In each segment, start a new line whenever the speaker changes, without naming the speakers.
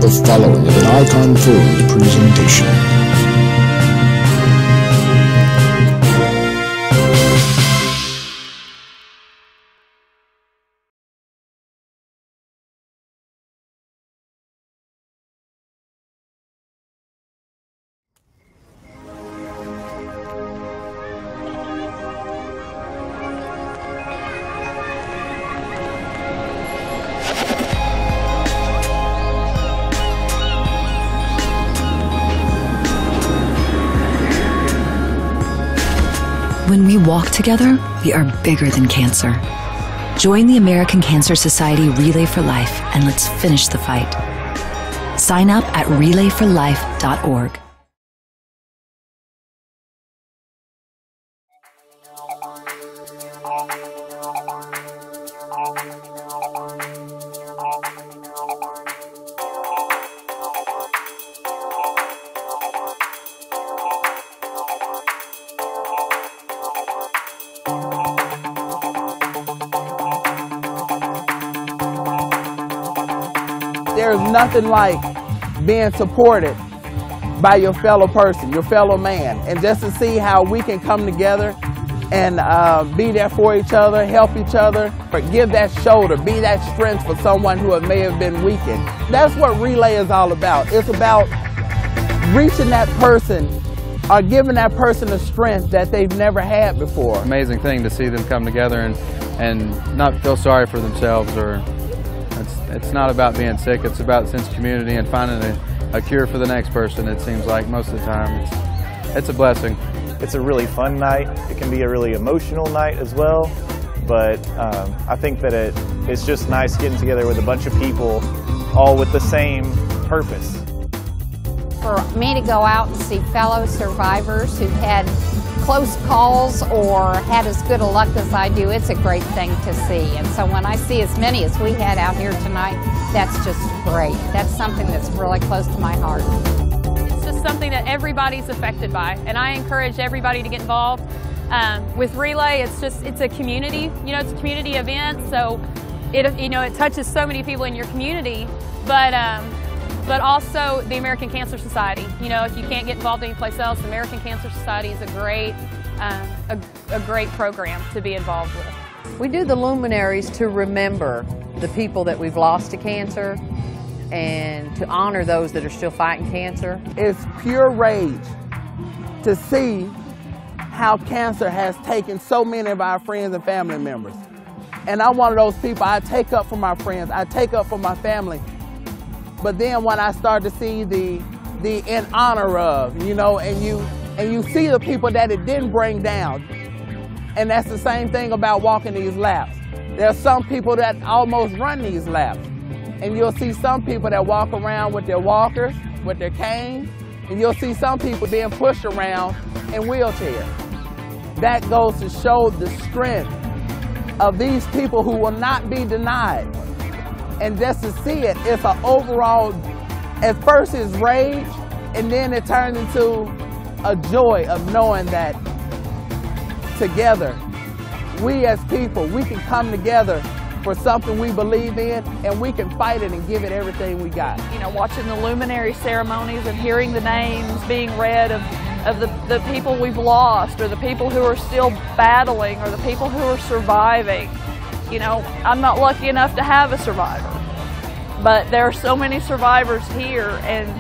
The following is an Icon Foods presentation.
When we walk together, we are bigger than cancer. Join the American Cancer Society Relay for Life and let's finish the fight. Sign up at relayforlife.org.
There's nothing like being supported by your fellow person, your fellow man, and just to see how we can come together and be there for each other, help each other, give that shoulder, be that strength for someone who may have been weakened. That's what Relay is all about. It's about reaching that person or giving that person a strength that they've never had before.
Amazing thing to see them come together and not feel sorry for themselves. It's not about being sick, it's about sense of community and finding a cure for the next person. It seems like most of the time it's a blessing.
It's a really fun night. It can be a really emotional night as well, but I think that it's just nice getting together with a bunch of people all with the same purpose.
For me to go out and see fellow survivors who've had close calls or had as good a luck as I do, it's a great thing to see. And so when I see as many as we had out here tonight, that's just great. That's something that's really close to my heart.
It's just something that everybody's affected by, and I encourage everybody to get involved. With Relay, it's a community, it's a community event, so it touches so many people in your community, but also the American Cancer Society. If you can't get involved anyplace else, the American Cancer Society is a great program to be involved with.
We do the luminaries to remember the people that we've lost to cancer and to honor those that are still fighting cancer.
It's pure rage to see how cancer has taken so many of our friends and family members. And I'm one of those people. I take up for my friends, I take up for my family. But then when I start to see the in honor of, and you see the people that it didn't bring down. And that's the same thing about walking these laps. There are some people that almost run these laps. And you'll see some people that walk around with their walkers, with their canes, and you'll see some people being pushed around in wheelchairs. That goes to show the strength of these people who will not be denied. And just to see it, it's an overall, at first it's rage, and then it turns into a joy of knowing that together, we as people, we can come together for something we believe in, and we can fight it and give it everything we got.
Watching the luminary ceremonies and hearing the names being read of the people we've lost, or the people who are still battling, or the people who are surviving. I'm not lucky enough to have a survivor, but there are so many survivors here, and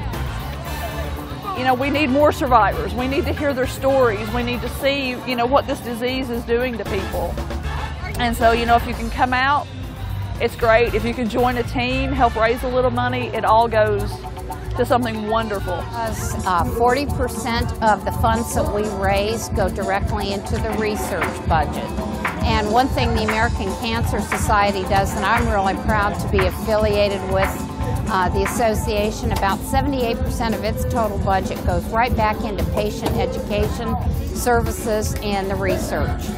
we need more survivors. We need to hear their stories. We need to see, what this disease is doing to people. And so, if you can come out, it's great. If you can join a team, help raise a little money, it all goes to something wonderful.
40% of the funds that we raise go directly into the research budget. And one thing the American Cancer Society does, and I'm really proud to be affiliated with the association, about 78% of its total budget goes right back into patient education, services, and the research.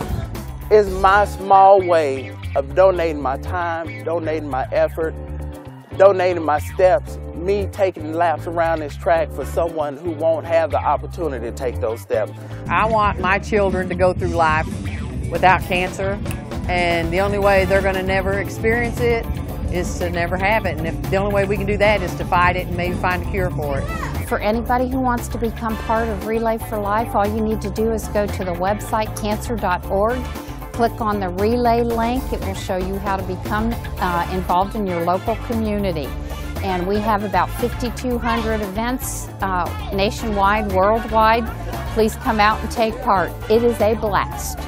It's my small way of donating my time, donating my effort, donating my steps, me taking laps around this track for someone who won't have the opportunity to take those steps.
I want my children to go through life without cancer, and the only way they're going to never experience it is to never have it. And if the only way we can do that is to fight it and maybe find a cure for it.
For anybody who wants to become part of Relay for Life, all you need to do is go to the website cancer.org, click on the Relay link. It will show you how to become involved in your local community. And we have about 5,200 events nationwide, worldwide. Please come out and take part. It is a blast.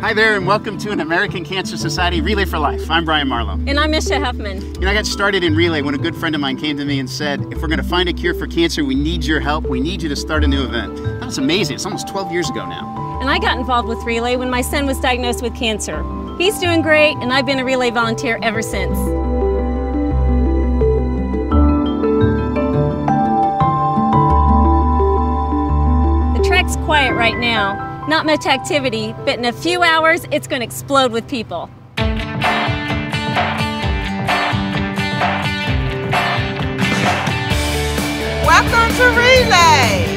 Hi there, and welcome to an American Cancer Society Relay for Life. I'm Brian Marlowe.
And I'm Misha Huffman.
You know, I got started in Relay when a good friend of mine came to me and said, if we're going to find a cure for cancer, we need your help. We need you to start a new event. That was amazing. It's almost 12 years ago now.
And I got involved with Relay when my son was diagnosed with cancer. He's doing great, and I've been a Relay volunteer ever since. The track's quiet right now. Not much activity, but in a few hours, it's going to explode with people.
Welcome to Relay!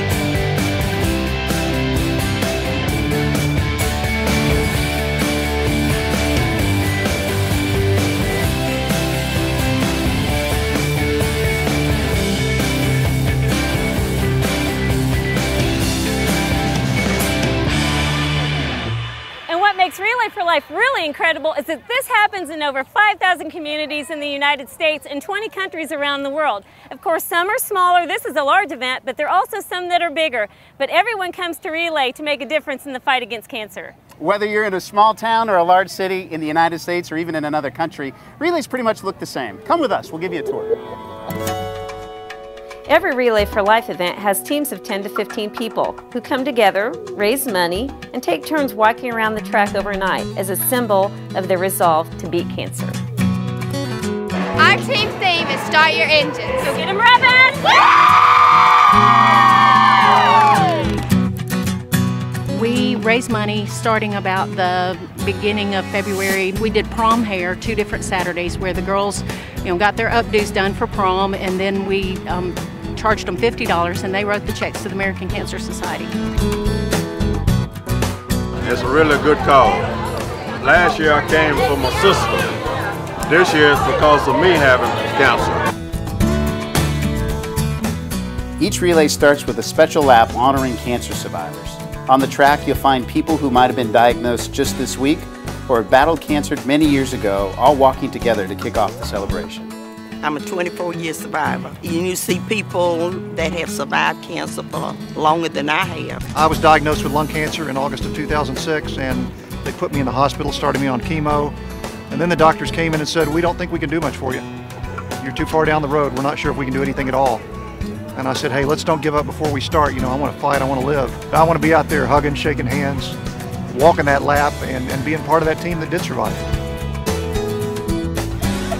Makes Relay for Life really incredible is that this happens in over 5,000 communities in the United States and 20 countries around the world. Of course, some are smaller. This is a large event, but there are also some that are bigger. But everyone comes to Relay to make a difference in the fight against cancer.
Whether you're in a small town or a large city in the United States or even in another country, relays pretty much look the same. Come with us, we'll give you a tour.
Every Relay for Life event has teams of 10 to 15 people who come together, raise money, and take turns walking around the track overnight as a symbol of their resolve to beat cancer.
Our team theme is Start Your Engines.
So get them revving!
We raise money starting about the beginning of February. We did prom hair 2 different Saturdays where the girls, got their updos done for prom, and then we charged them $50 and they wrote the checks to the American Cancer Society.
It's a really good cause. Last year I came for my sister. This year it's because of me having cancer.
Each relay starts with a special lap honoring cancer survivors. On the track, you'll find people who might have been diagnosed just this week or battled cancer many years ago, all walking together to kick off the celebration.
I'm a 24-year survivor. And you see people that have survived cancer for longer than I have.
I was diagnosed with lung cancer in August of 2006, and they put me in the hospital, started me on chemo, and then the doctors came in and said, we don't think we can do much for you. You're too far down the road. We're not sure if we can do anything at all. And I said, hey, let's don't give up before we start. I want to fight, I want to live. I want to be out there hugging, shaking hands, walking that lap, and being part of that team that did survive.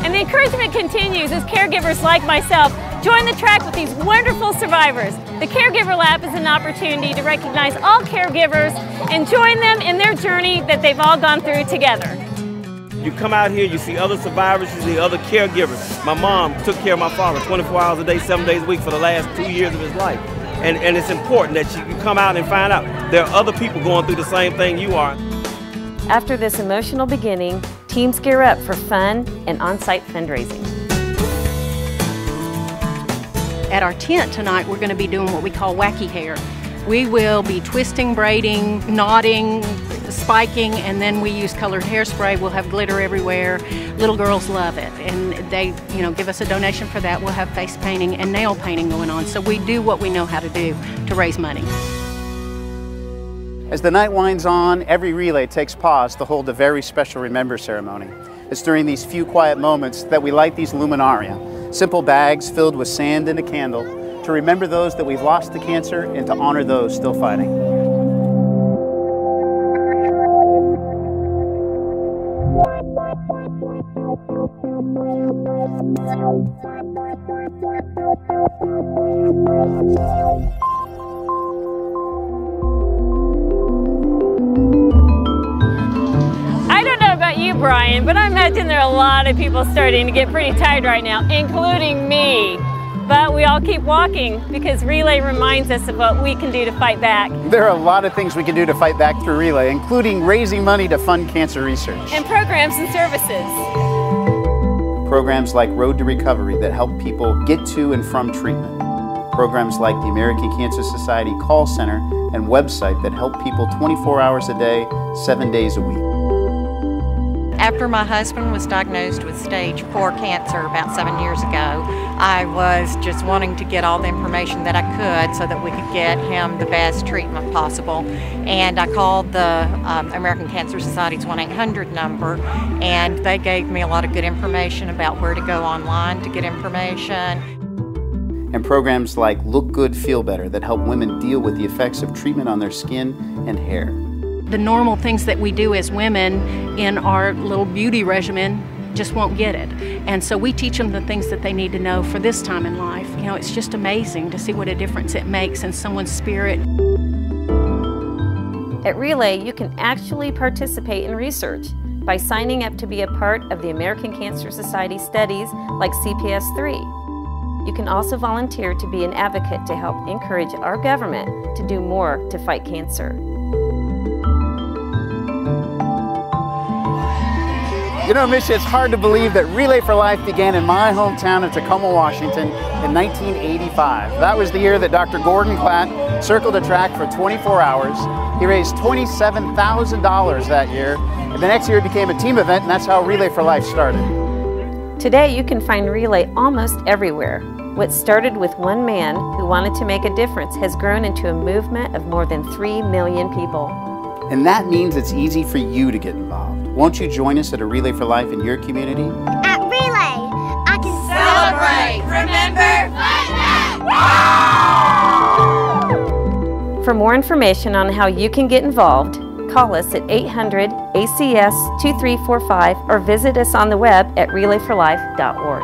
And the encouragement continues as caregivers like myself join the track with these wonderful survivors. The Caregiver Lap is an opportunity to recognize all caregivers and join them in their journey that they've all gone through together.
You come out here, you see other survivors, you see other caregivers. My mom took care of my father 24 hours a day, 7 days a week for the last 2 years of his life. And it's important that you come out and find out there are other people going through the same thing you are.
After this emotional beginning, teams gear up for fun and on-site fundraising.
At our tent tonight, we're going to be doing what we call wacky hair. We will be twisting, braiding, knotting, spiking, and then we use colored hairspray. We'll have glitter everywhere. Little girls love it, and they, give us a donation for that. We'll have face painting and nail painting going on. So we do what we know how to do to raise money.
As the night winds on, every relay takes pause to hold a very special Remember ceremony. It's during these few quiet moments that we light these luminaria, simple bags filled with sand and a candle, to remember those that we've lost to cancer and to honor those still fighting.
about you, Brian, but I imagine there are a lot of people starting to get pretty tired right now, including me. But we all keep walking because Relay reminds us of what we can do to fight back.
There are a lot of things we can do to fight back through Relay, including raising money to fund cancer research.
And programs and services.
Programs like Road to Recovery that help people get to and from treatment. Programs like the American Cancer Society call center and website that help people 24 hours a day, 7 days a week.
After my husband was diagnosed with stage 4 cancer about 7 years ago, I was just wanting to get all the information that I could so that we could get him the best treatment possible. And I called the American Cancer Society's 1-800 number, and they gave me a lot of good information about where to go online to get information.
And programs like Look Good, Feel Better that help women deal with the effects of treatment on their skin and hair.
The normal things that we do as women in our little beauty regimen just won't get it. And so we teach them the things that they need to know for this time in life. You know, it's just amazing to see what a difference it makes in someone's spirit.
At Relay, you can actually participate in research by signing up to be a part of the American Cancer Society studies like CPS-3. You can also volunteer to be an advocate to help encourage our government to do more to fight cancer.
You know, Misha, it's hard to believe that Relay for Life began in my hometown of Tacoma, Washington in 1985. That was the year that Dr. Gordon Klatt circled a track for 24 hours. He raised $27,000 that year, and the next year it became a team event, and that's how Relay for Life started.
Today, you can find Relay almost everywhere. What started with one man who wanted to make a difference has grown into a movement of more than 3 million people.
And that means it's easy for you to get involved. Won't you join us at a Relay for Life in your community?
At Relay, I can
Celebrate, remember, fight back!
For more information on how you can get involved, call us at 800-ACS-2345 or visit us on the web at relayforlife.org.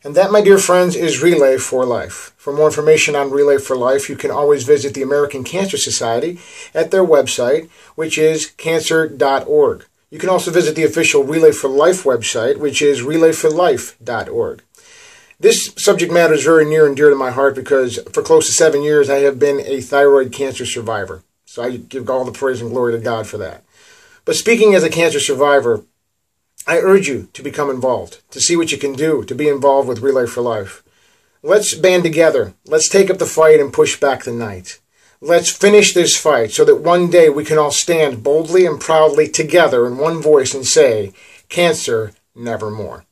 And that, my dear friends, is Relay for Life. For more information on Relay for Life, you can always visit the American Cancer Society at their website, which is cancer.org. You can also visit the official Relay for Life website, which is relayforlife.org. This subject matter is very near and dear to my heart because for close to 7 years I have been a thyroid cancer survivor. So I give all the praise and glory to God for that. But speaking as a cancer survivor, I urge you to become involved, to see what you can do, to be involved with Relay for Life. Let's band together. Let's take up the fight and push back the night. Let's finish this fight so that one day we can all stand boldly and proudly together in one voice and say, cancer nevermore.